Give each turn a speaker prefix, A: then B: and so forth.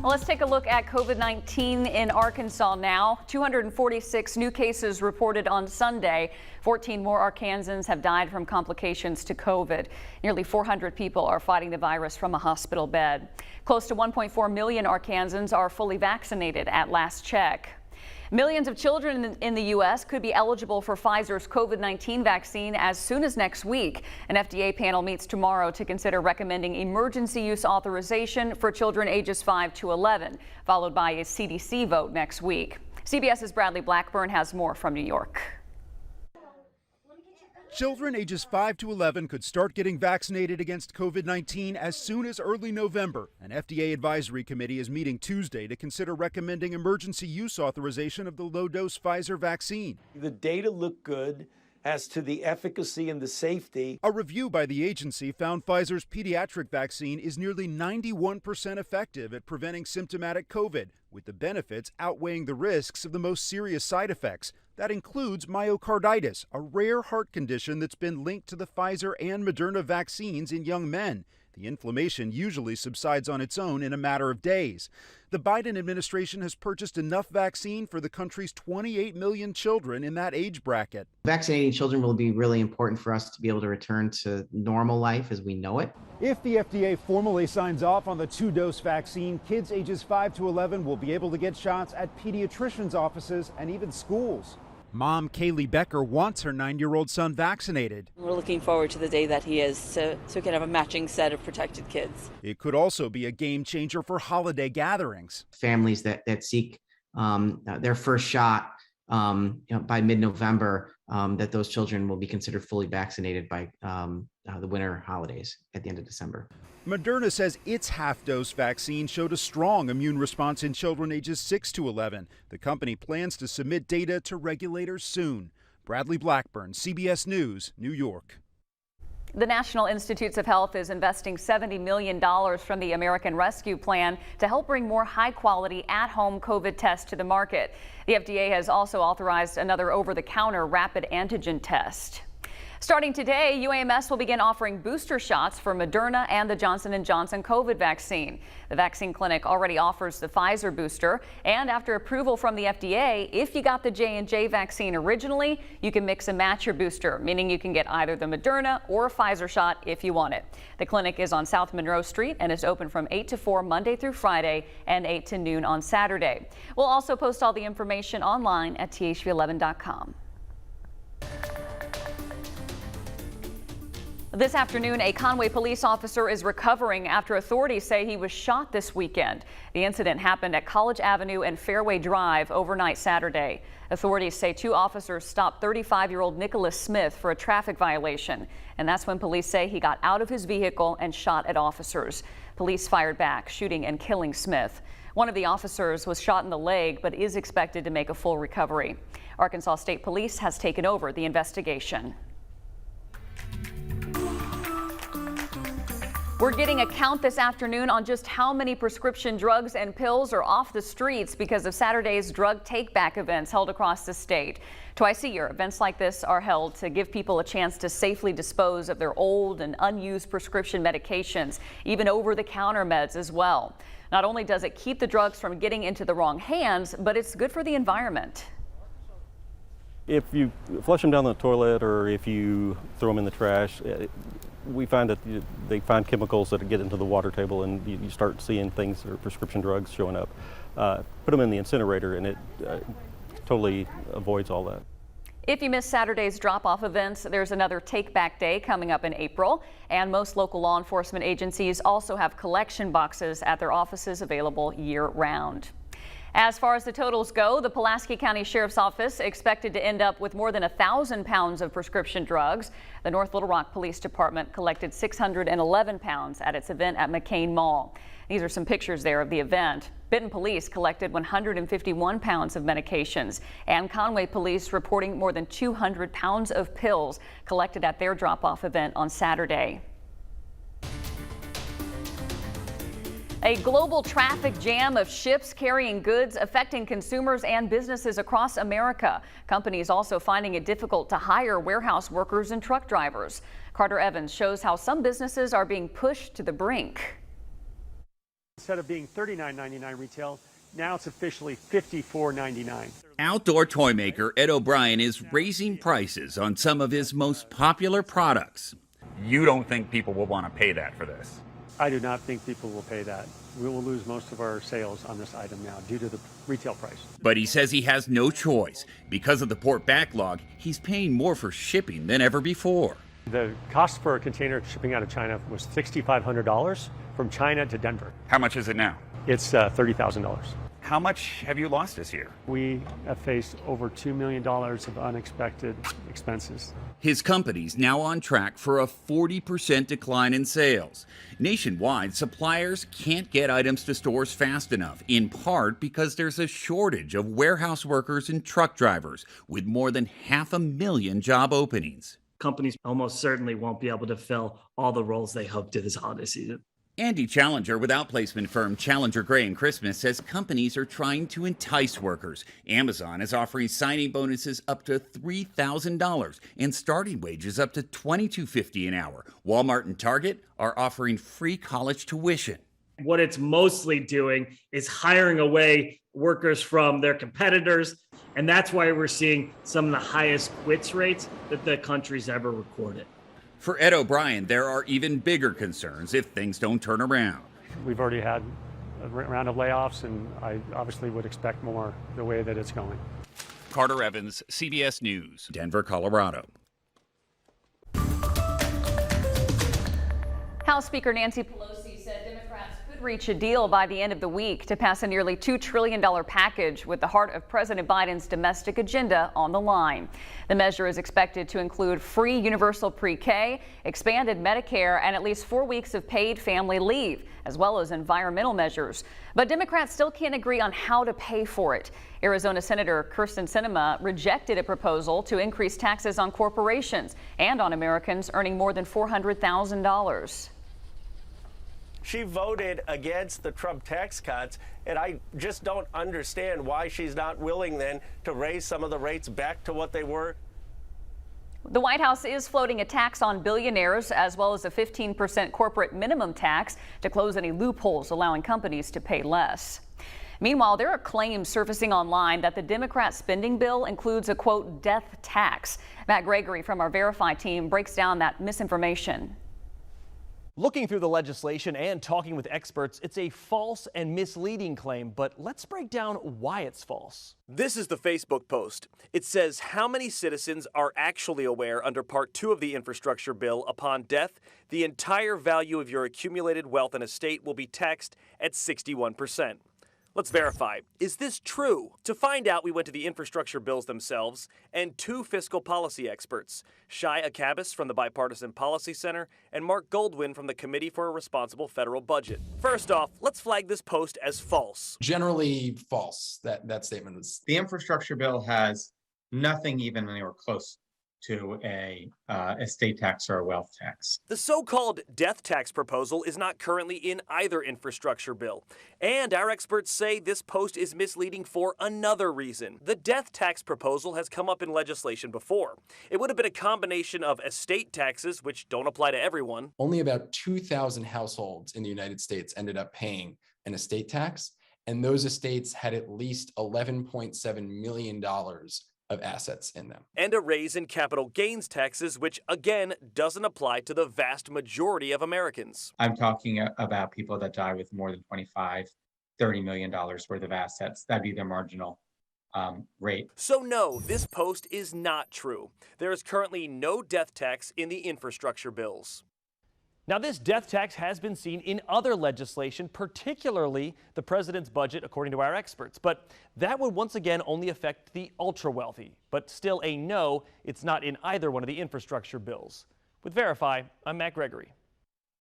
A: Well, let's take a look at COVID-19 in Arkansas now. 246 new cases reported on Sunday. 14 more Arkansans have died from complications to COVID. Nearly 400 people are fighting the virus from a hospital bed. Close to 1.4 million Arkansans are fully vaccinated at last check. Millions of children in the U.S. could be eligible for Pfizer's COVID-19 vaccine as soon as next week. An FDA panel meets tomorrow to consider recommending emergency use authorization for children ages 5 to 11, followed by a CDC vote next week. CBS's Bradley Blackburn has more from New York.
B: Children ages 5 to 11 could start getting vaccinated against COVID-19 as soon as early November. An FDA advisory committee is meeting Tuesday to consider recommending emergency use authorization of the low-dose Pfizer vaccine.
C: The data look good as to the efficacy and the safety.
B: A review by the agency found Pfizer's pediatric vaccine is nearly 91% effective at preventing symptomatic COVID, with the benefits outweighing the risks of the most serious side effects. That includes myocarditis, a rare heart condition that's been linked to the Pfizer and Moderna vaccines in young men. The inflammation usually subsides on its own in a matter of days. The Biden administration has purchased enough vaccine for the country's 28 million children in that age bracket.
D: Vaccinating children will be really important for us to be able to return to normal life as we know it.
B: If the FDA formally signs off on the 2-dose vaccine, kids ages 5 to 11 will be able to get shots at pediatricians' offices and even schools. Mom Kaylee Becker wants her 9-year-old son vaccinated.
E: We're looking forward to the day that he is, so we can have a matching set of protected kids.
B: It could also be a game changer for holiday gatherings.
D: Families that seek their first shot by mid-November, that those children will be considered fully vaccinated by the winter holidays at the end of December.
B: Moderna says its half-dose vaccine showed a strong immune response in children ages 6 to 11. The company plans to submit data to regulators soon. Bradley Blackburn, CBS News, New York.
A: The National Institutes of Health is investing $70 million from the American Rescue Plan to help bring more high-quality at-home COVID tests to the market. The FDA has also authorized another over-the-counter rapid antigen test. Starting today, UAMS will begin offering booster shots for Moderna and the Johnson & Johnson COVID vaccine. The vaccine clinic already offers the Pfizer booster, and after approval from the FDA, if you got the J&J vaccine originally, you can mix and match your booster, meaning you can get either the Moderna or Pfizer shot if you want it. The clinic is on South Monroe Street and is open from 8 to 4 Monday through Friday and 8 to noon on Saturday. We'll also post all the information online at thv-at-noon.com. This afternoon, a Conway police officer is recovering after authorities say he was shot this weekend. The incident happened at College Avenue and Fairway Drive overnight Saturday. Authorities say 2 officers stopped 35-year-old Nicholas Smith for a traffic violation, and that's when police say he got out of his vehicle and shot at officers. Police fired back, shooting and killing Smith. One of the officers was shot in the leg but is expected to make a full recovery. Arkansas State Police has taken over the investigation. We're getting a count this afternoon on just how many prescription drugs and pills are off the streets because of Saturday's drug take-back events held across the state. Twice a year, events like this are held to give people a chance to safely dispose of their old and unused prescription medications, even over-the-counter meds as well. Not only does it keep the drugs from getting into the wrong hands, but it's good for the environment.
F: If you flush them down the toilet or if you throw them in the trash, we find that they find chemicals that get into the water table, and you start seeing things or prescription drugs showing up. Put them in the incinerator and it totally avoids all that.
A: If you missed Saturday's drop-off events, there's another take-back day coming up in April, and most local law enforcement agencies also have collection boxes at their offices available year-round. As far as the totals go, the Pulaski County Sheriff's Office expected to end up with more than 1,000 pounds of prescription drugs. The North Little Rock Police Department collected 611 pounds at its event at McCain Mall. These are some pictures there of the event. Benton Police collected 151 pounds of medications, and Conway Police reporting more than 200 pounds of pills collected at their drop-off event on Saturday. A global traffic jam of ships carrying goods affecting consumers and businesses across America. Companies also finding it difficult to hire warehouse workers and truck drivers. Carter Evans shows how some businesses are being pushed to the brink.
G: Instead of being $39.99 retail, now it's officially $54.99.
H: Outdoor toy maker Ed O'Brien is raising prices on some of his most popular products.
I: You don't think people will want to pay that for this?
G: I do not think people will pay that. We will lose most of our sales on this item now due to the retail price.
H: But he says he has no choice. Because of the port backlog, he's paying more for shipping than ever before.
G: The cost for a container shipping out of China was $6,500 from China to Denver.
I: How much is it now?
G: It's $30,000.
I: How much have you lost this year?
G: We have faced over $2 million of unexpected expenses.
H: His company's now on track for a 40% decline in sales. Nationwide, suppliers can't get items to stores fast enough, in part because there's a shortage of warehouse workers and truck drivers, with more than 500,000 job openings.
J: Companies almost certainly won't be able to fill all the roles they hope to this holiday season.
H: Andy Challenger with outplacement firm Challenger Gray and Christmas says companies are trying to entice workers. Amazon is offering signing bonuses up to $3,000 and starting wages up to $22.50 an hour. Walmart and Target are offering free college tuition.
J: What it's mostly doing is hiring away workers from their competitors, and that's why we're seeing some of the highest quits rates that the country's ever recorded.
H: For Ed O'Brien, there are even bigger concerns if things don't turn around.
G: We've already had a round of layoffs, and I obviously would expect more the way that it's going.
H: Carter Evans, CBS News, Denver, Colorado.
A: House Speaker Nancy Pelosi said Democrats could reach a deal by the end of the week to pass a nearly $2 trillion package with the heart of President Biden's domestic agenda on the line. The measure is expected to include free universal pre-K, expanded Medicare, and at least 4 weeks of paid family leave, as well as environmental measures. But Democrats still can't agree on how to pay for it. Arizona Senator Kyrsten Sinema rejected a proposal to increase taxes on corporations and on Americans earning more than $400,000.
K: She voted against the Trump tax cuts, and I just don't understand why she's not willing then to raise some of the rates back to what they were.
A: The White House is floating a tax on billionaires as well as a 15% corporate minimum tax to close any loopholes allowing companies to pay less. Meanwhile, there are claims surfacing online that the Democrat spending bill includes a, quote, death tax. Matt Gregory from our Verify team breaks down that misinformation.
L: Looking through the legislation and talking with experts, it's a false and misleading claim, but let's break down why it's false. This is the Facebook post. It says how many citizens are actually aware under Part 2 of the infrastructure bill upon death, the entire value of your accumulated wealth and estate will be taxed at 61%. Let's verify. Is this true? To find out, we went to the infrastructure bills themselves and two fiscal policy experts, Shai Akabis from the Bipartisan Policy Center and Mark Goldwyn from the Committee for a Responsible Federal Budget. First off, let's flag this post as false.
M: Generally false. That statement was. The infrastructure bill has nothing even anywhere close to a estate tax or a wealth tax.
L: The so-called death tax proposal is not currently in either infrastructure bill. And our experts say this post is misleading for another reason. The death tax proposal has come up in legislation before. It would have been a combination of estate taxes, which don't apply to everyone.
M: Only about 2,000 households in the United States ended up paying an estate tax, and those estates had at least $11.7 million of assets in them.
L: And a raise in capital gains taxes, which again doesn't apply to the vast majority of Americans.
M: I'm talking about people that die with more than $25, $30 million worth of assets. That'd be their marginal rate.
L: So no, this post is not true. There is currently no death tax in the infrastructure bills. Now, this death tax has been seen in other legislation, particularly the president's budget, according to our experts. But that would once again only affect the ultra-wealthy. But still a no, it's not in either one of the infrastructure bills. With Verify, I'm Matt Gregory.